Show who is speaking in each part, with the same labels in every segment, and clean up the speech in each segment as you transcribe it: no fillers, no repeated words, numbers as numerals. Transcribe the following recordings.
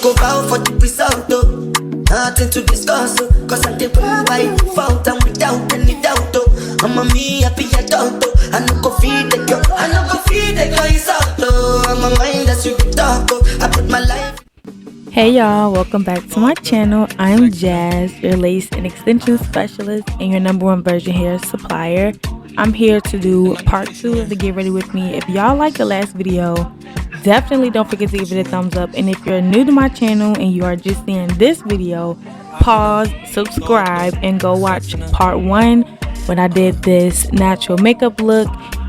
Speaker 1: go bow for the result, oh. Nothing to discuss, oh. Cause I did win by default and without any doubt, oh. I'm a me happy adult, oh. I no go feed the girl, I no go feed the girl, it's out, oh. I'm a mind that's you can talk, oh. I put my life.
Speaker 2: Hey y'all, welcome back to my channel. I'm Jazz, your lace and extension specialist and your #1 virgin hair supplier. I'm here to do part 2 of the Get Ready With Me. If y'all liked the last video, definitely don't forget to give it a thumbs up. And if you're new to my channel and you are just seeing this video, pause, subscribe, and go watch part 1 when I did this natural makeup look.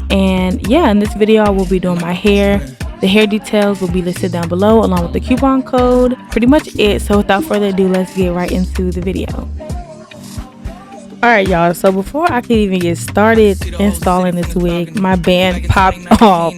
Speaker 2: And yeah, in this video I will be doing my hair. The hair details will be listed down below along with the coupon code. Pretty much it. So without further ado, let's get right into the video. Alright y'all, so before I could even get started installing this wig, my band popped off.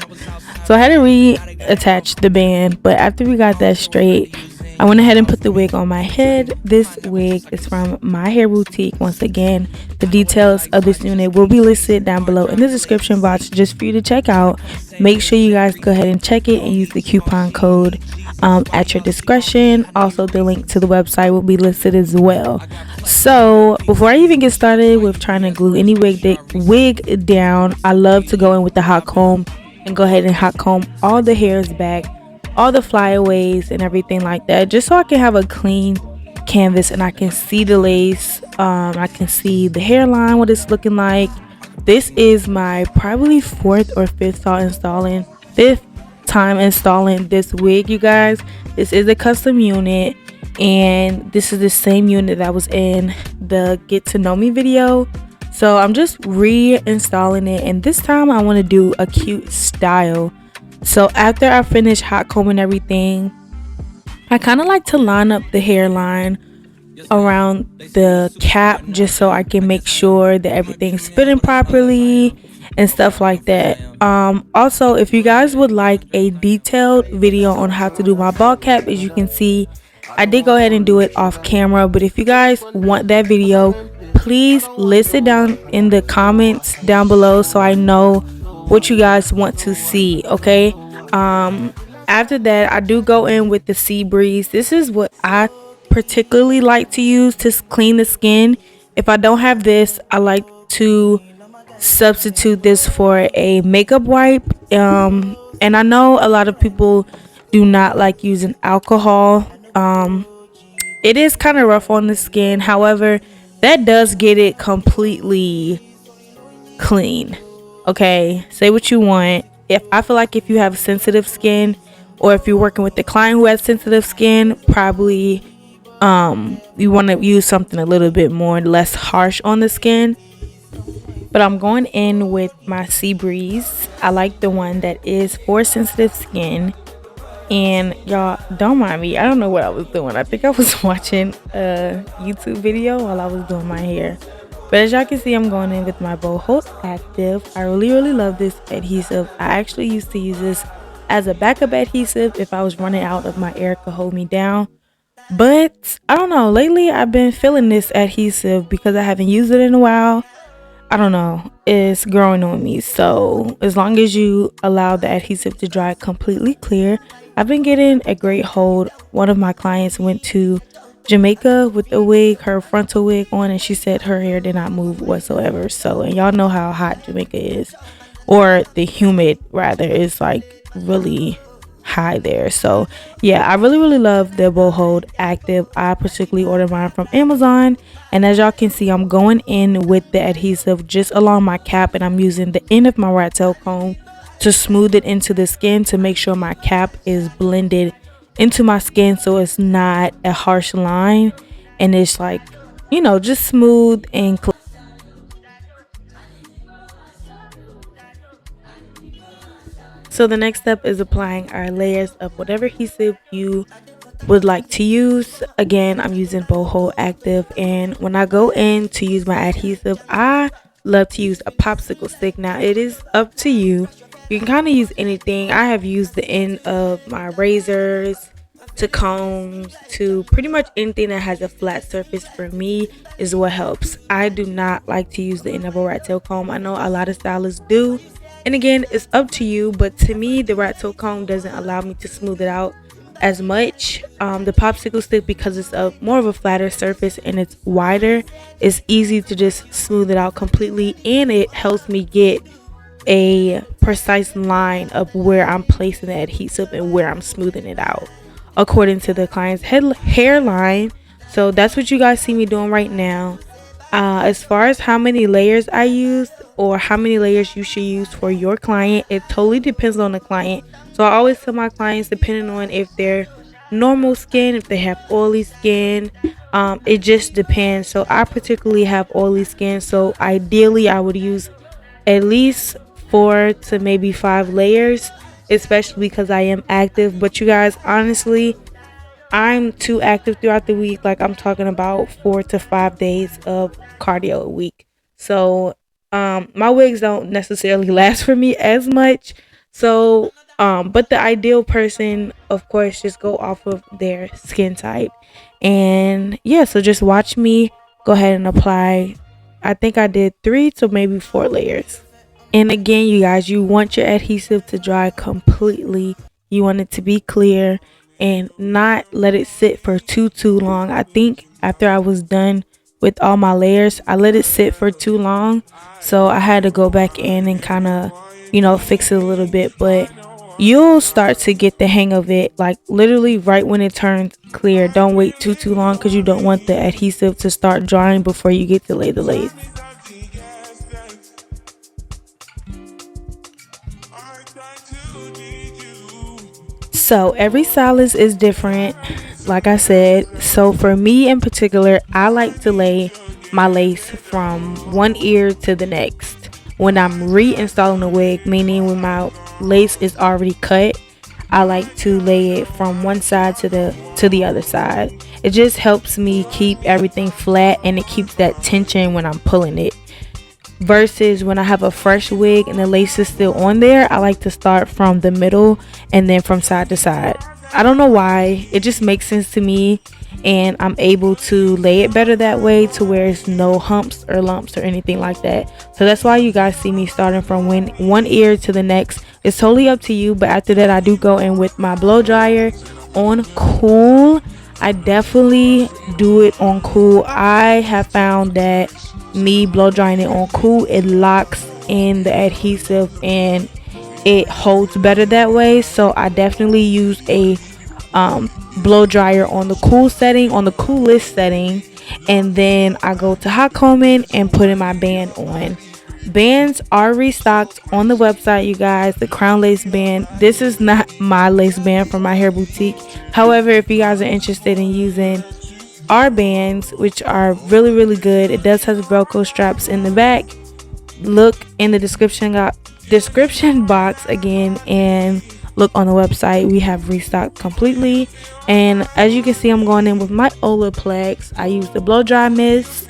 Speaker 2: So I had to reattach the band, but after we got that straight, I went ahead and put the wig on my head. This wig is from My Hair Boutique. Once again, the details of this unit will be listed down below in the description box just for you to check out. Make sure you guys go ahead and check it and use the coupon code at your discretion. Also, the link to the website will be listed as well. So before I even get started with trying to glue any wig down, I love to go in with the hot comb and go ahead and hot comb all the hairs back, all the flyaways and everything like that, just so I can have a clean canvas and I can see the lace. I can see the hairline, what it's looking like. This is my probably 4th or 5th time installing this wig, you guys. This is a custom unit, and this is the same unit that was in the Get to Know Me video. So I'm just reinstalling it, and this time I want to do a cute style. So after I finish hot combing everything, I kind of like to line up the hairline around the cap just so I can make sure that everything's fitting properly and stuff like that. Also, if you guys would like a detailed video on how to do my ball cap, as you can see, I did go ahead and do it off camera, but if you guys want that video, please list it down in the comments down below so I know what you guys want to see. Okay, after that I do go in with the Sea Breeze. This is what I particularly like to use to clean the skin. If I don't have this, I like to substitute this for a makeup wipe. And I know a lot of people do not like using alcohol. It is kind of rough on the skin, however, that does get it completely clean. Okay, say what you want. I feel like if you have sensitive skin, or if you're working with the client who has sensitive skin, probably you want to use something a little bit more less harsh on the skin. But I'm going in with my Sea Breeze. I like the one that is for sensitive skin. And y'all, don't mind me, I don't know what I was doing. I think I was watching a YouTube video while I was doing my hair. But as y'all can see, I'm going in with my Boho Active. I really love this adhesive. I actually used to use this as a backup adhesive if I was running out of my Erica Hold Me Down. But I don't know, lately I've been feeling this adhesive because I haven't used it in a while. I don't know, it's growing on me. So as long as you allow the adhesive to dry completely clear, I've been getting a great hold. One of my clients went to Jamaica with a wig, her frontal wig on, and she said her hair did not move whatsoever. So, and y'all know how hot Jamaica is, or the humid rather, is like really high there. So yeah, I really love the Boho Active. I particularly ordered mine from Amazon, and as y'all can see, I'm going in with the adhesive just along my cap, and I'm using the end of my rat tail comb to smooth it into the skin to make sure my cap is blended into my skin, so it's not a harsh line and it's like, you know, just smooth and clean. So the next step is applying our layers of whatever adhesive you would like to use. Again, I'm using Boho Active, and when I go in to use my adhesive, I love to use a popsicle stick. Now it is up to you. You can kind of use anything. I have used the end of my razors to combs to pretty much anything that has a flat surface. For me is what helps. I do not like to use the end of a rat tail comb. I know a lot of stylists do, and again, it's up to you, but to me the rat tail comb doesn't allow me to smooth it out as much. The popsicle stick, because it's a more of a flatter surface and it's wider, it's easy to just smooth it out completely, and it helps me get a precise line of where I'm placing the adhesive and where I'm smoothing it out according to the client's hairline. So that's what you guys see me doing right now. As far as how many layers I use or how many layers you should use for your client, it totally depends on the client. So I always tell my clients, depending on if they're normal skin, if they have oily skin, it just depends. So I particularly have oily skin, so ideally I would use at least 4 to maybe 5 layers, especially because I am active. But you guys, honestly, I'm too active throughout the week. Like, I'm talking about 4 to 5 days of cardio a week. So my wigs don't necessarily last for me as much. So but the ideal person, of course, just go off of their skin type. And yeah, so just watch me go ahead and apply. I think I did 3 to maybe 4 layers. And again, you guys, you want your adhesive to dry completely. You want it to be clear and not let it sit for too long. I think after I was done with all my layers, I let it sit for too long, so I had to go back in and kind of, fix it a little bit. But you'll start to get the hang of it, like literally right when it turns clear. Don't wait too long, because you don't want the adhesive to start drying before you get to lay the lace. So every stylist is different, like I said. So for me in particular, I like to lay my lace from one ear to the next when I'm reinstalling the wig, meaning when my lace is already cut. I like to lay it from one side to the other side. It just helps me keep everything flat, and it keeps that tension when I'm pulling it. Versus when I have a fresh wig and the lace is still on there, I like to start from the middle and then from side to side. I don't know why, it just makes sense to me, and I'm able to lay it better that way, to where it's no humps or lumps or anything like that. So that's why you guys see me starting from one ear to the next. It's totally up to you, but after that I do go in with my blow dryer on cool. I definitely do it on cool. I have found that me blow drying it on cool, it locks in the adhesive and it holds better that way. So I definitely use a blow dryer on the cool setting, on the coolest setting, and then I go to hot combing and putting my band on. Bands are restocked on the website, you guys. The crown lace band, this is not my lace band from my hair boutique. However, if you guys are interested in using our bands, which are really good, it does have Velcro straps in the back. Look in the description box again, and look on the website. We have restocked completely. And as you can see, I'm going in with my Olaplex. I use the blow dry mist.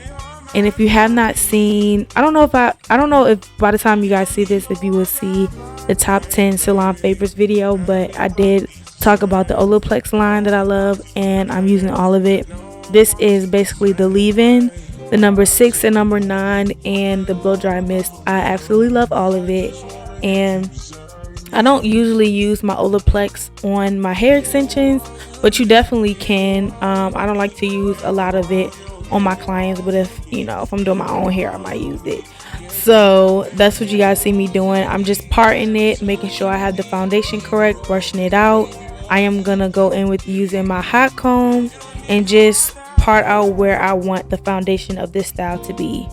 Speaker 2: And if you have not seen, I don't know if by the time you guys see this, if you will see the top 10 salon favorites video, but I did talk about the Olaplex line that I love, and I'm using all of it. This is basically the leave-in, the number 6 and number 9, and the blow dry mist. I absolutely love all of it, and I don't usually use my Olaplex on my hair extensions, but you definitely can. I don't like to use a lot of it on my clients, but if I'm doing my own hair, I might use it. So that's what you guys see me doing. I'm just parting it, making sure I have the foundation correct, brushing it out. I am gonna go in with using my hot comb and just part out where I want the foundation of this style to be.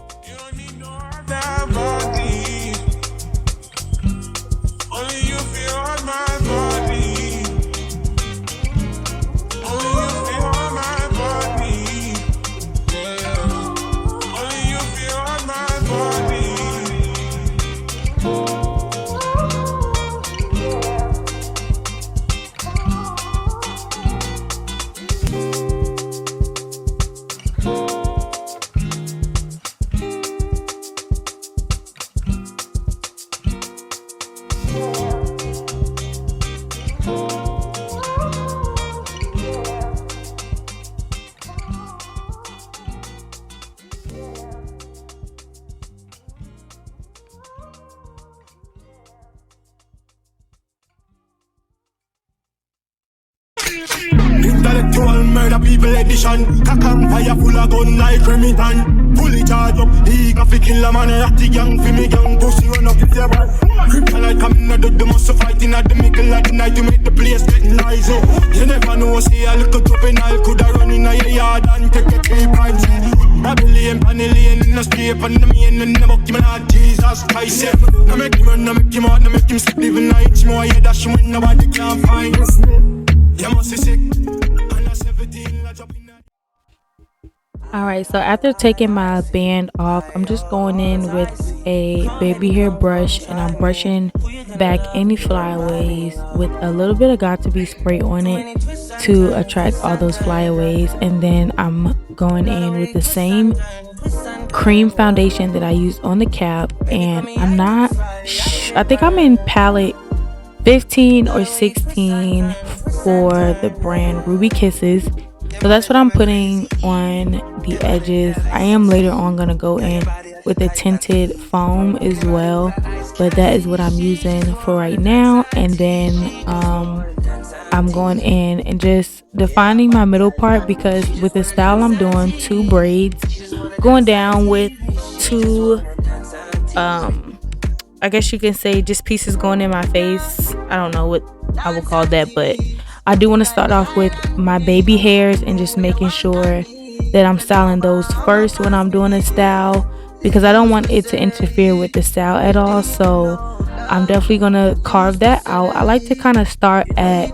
Speaker 3: Intellectual murder people edition. Cock and fire full of gun like Remington. Fully charged up, he got fi kill a man. Ratty gang fi me gang, pussy run up if you want. Kryptonite coming out of the muscle fighting at the middle of the night to make the place get lies up. You never know, see a little drop in I coulda run in a yard and take a 3 pints. Babylon, Panellian in the street, and the main and the bucky man, Jesus Christ. Now make him run, now make him out, now make him sleep, living nights more. Yeah, dash when nobody can find us. You must be sick.
Speaker 2: Alright, so after taking my band off, I'm just going in with a baby hair brush and I'm brushing back any flyaways with a little bit of got2b spray on it to attract all those flyaways. And then I'm going in with the same cream foundation that I used on the cap, and I'm not I think I'm in palette 15 or 16 for the brand Ruby Kisses. So that's what I'm putting on the edges. I am later on going to go in with a tinted foam as well, but that is what I'm using for right now. And then I'm going in and just defining my middle part, because with the style I'm doing 2 braids going down with 2 I guess you can say just pieces going in my face. I don't know what I would call that, but I do want to start off with my baby hairs and just making sure that I'm styling those first when I'm doing a style, because I don't want it to interfere with the style at all. So I'm definitely going to carve that out. I like to kind of start at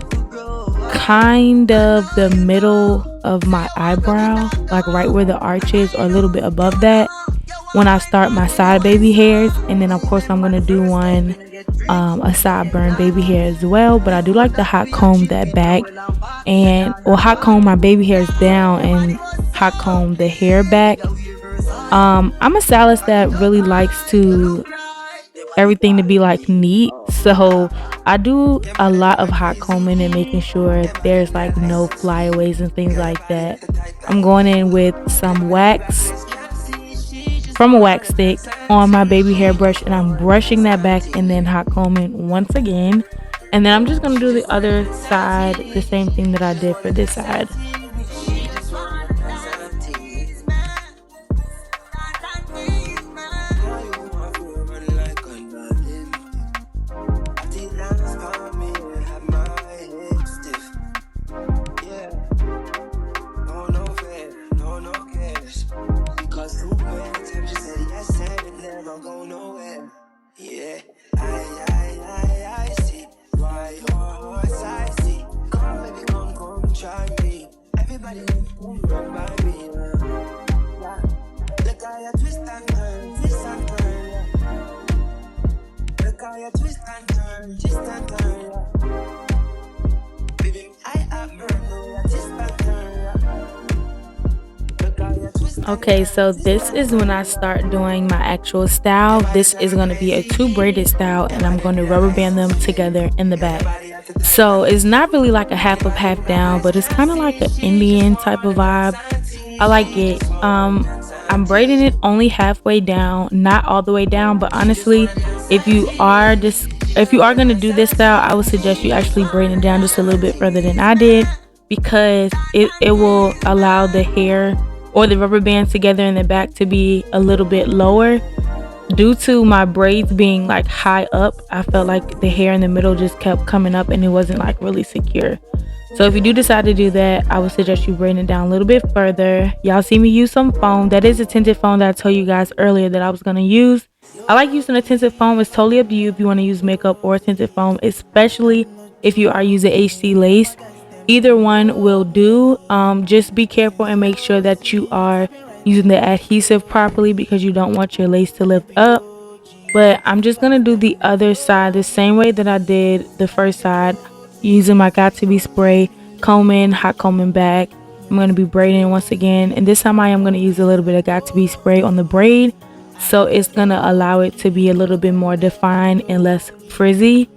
Speaker 2: kind of the middle of my eyebrow, like right where the arch is, or a little bit above that when I start my side baby hairs. And then of course I'm going to do one a sideburn baby hair as well, but I do like to hot comb that back and hot comb my baby hairs down and hot comb the hair back. I'm a stylist that really likes to everything to be like neat, so I do a lot of hot combing and making sure there's like no flyaways and things like that. I'm going in with some wax from a wax stick on my baby hair brush, and I'm brushing that back and then hot combing once again. And then I'm just going to do the other side, the same thing that I did for this side. Okay, so this is when I start doing my actual style. This is going to be a 2 braided style, and I'm going to rubber band them together in the back. So it's not really like a half up, half down, but it's kind of like an Indian type of vibe. I like it. I'm braiding it only halfway down, not all the way down, but honestly, if you are going to do this style, I would suggest you actually braid it down just a little bit further than I did, because it will allow the hair or the rubber bands together in the back to be a little bit lower. Due to my braids being like high up, I felt like the hair in the middle just kept coming up and it wasn't like really secure. So if you do decide to do that, I would suggest you braiding it down a little bit further. Y'all see me use some foam. That is a tinted foam that I told you guys earlier that I was going to use. I like using a tinted foam. It's totally up to you if you want to use makeup or tinted foam, especially if you are using HC lace. Either one will do. Just be careful and make sure that you are using the adhesive properly, because you don't want your lace to lift up. But I'm just going to do the other side the same way that I did the first side, using my got2b spray, combing, hot combing back. I'm going to be braiding once again, and this time I am going to use a little bit of got2b spray on the braid, so it's going to allow it to be a little bit more defined and less frizzy.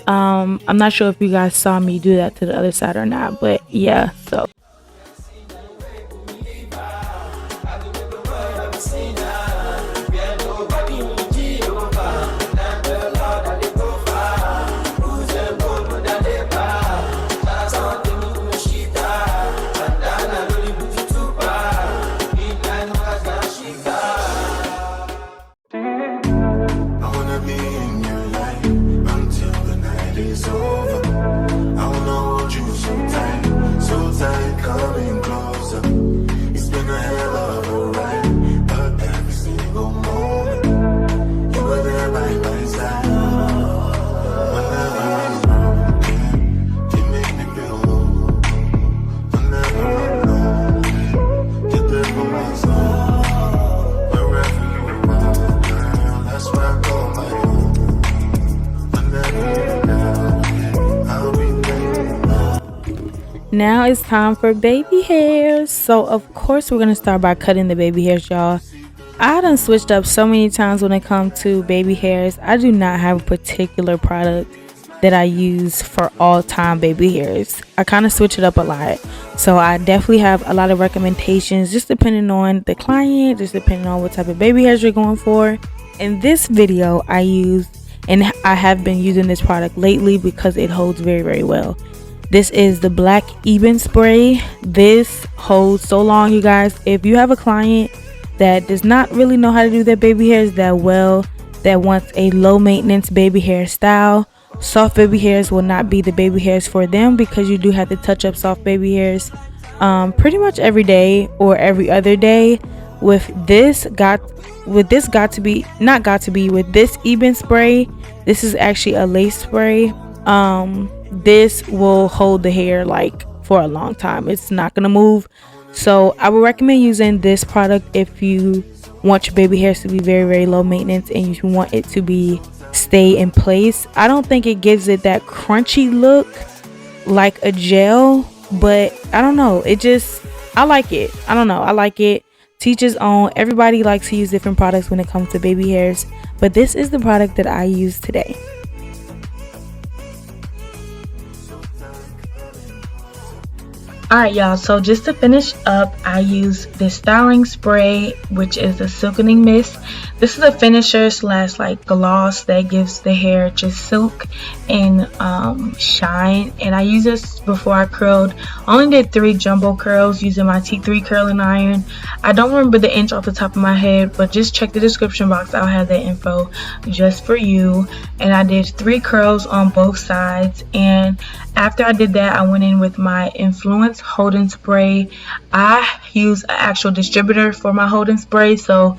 Speaker 2: I'm not sure if you guys saw me do that to the other side or not, but yeah, so now it's time for baby hairs. So of course we're gonna start by cutting the baby hairs, y'all. I done switched up so many times when it comes to baby hairs. I do not have a particular product that I use for all time baby hairs. I kind of switch it up a lot. So I definitely have a lot of recommendations just depending on the client, just depending on what type of baby hairs you're going for. In this video I use, and I have been using this product lately because it holds very, very well. This is the Black Eben spray. This holds so long, you guys. If you have a client that does not really know how to do their baby hairs that well, that wants a low maintenance baby hair style, soft baby hairs will not be the baby hairs for them, because you do have to touch up soft baby hairs pretty much every day or every other day. With this Eben spray, this is actually a lace spray. This will hold the hair like for a long time. It's not gonna move. So I would recommend using this product if you want your baby hairs to be very, very low maintenance and you want it to be stay in place. I don't think it gives it that crunchy look like a gel, but I don't know, I like it. I don't know, I like it. Teach his own. Everybody likes to use different products when it comes to baby hairs, but this is the product that I use today. Alright y'all, so just to finish up, I use this styling spray, which is the silkening mist. This is a finisher slash like gloss that gives the hair just silk and shine. And I used this before I curled. I only did 3 jumbo curls using my T3 curling iron. I don't remember the inch off the top of my head, but just check the description box. I'll have that info just for you. And I did 3 curls on both sides, and after I did that, I went in with my Influence holding spray. I use an actual distributor for my holding spray, so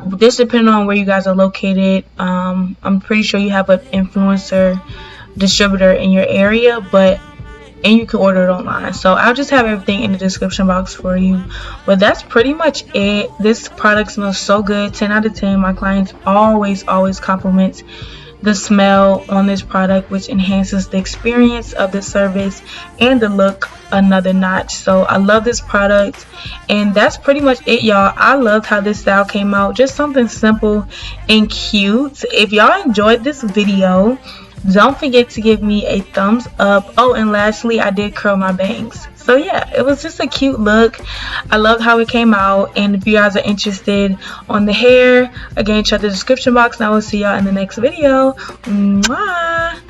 Speaker 2: this depending on where you guys are located. I'm pretty sure you have an influencer distributor in your area, and you can order it online. So I'll just have everything in the description box for you. But that's pretty much it. This product smells so good. 10 out of 10. My clients always compliment the smell on this product, which enhances the experience of the service and the look another notch. So I love this product, and that's pretty much it, y'all. I loved how this style came out. Just something simple and cute. If y'all enjoyed this video, don't forget to give me a thumbs up. Oh, and lastly, I did curl my bangs. So yeah, it was just a cute look. I love how it came out. And if you guys are interested on the hair, again, check the description box, and I will see y'all in the next video. Mwah!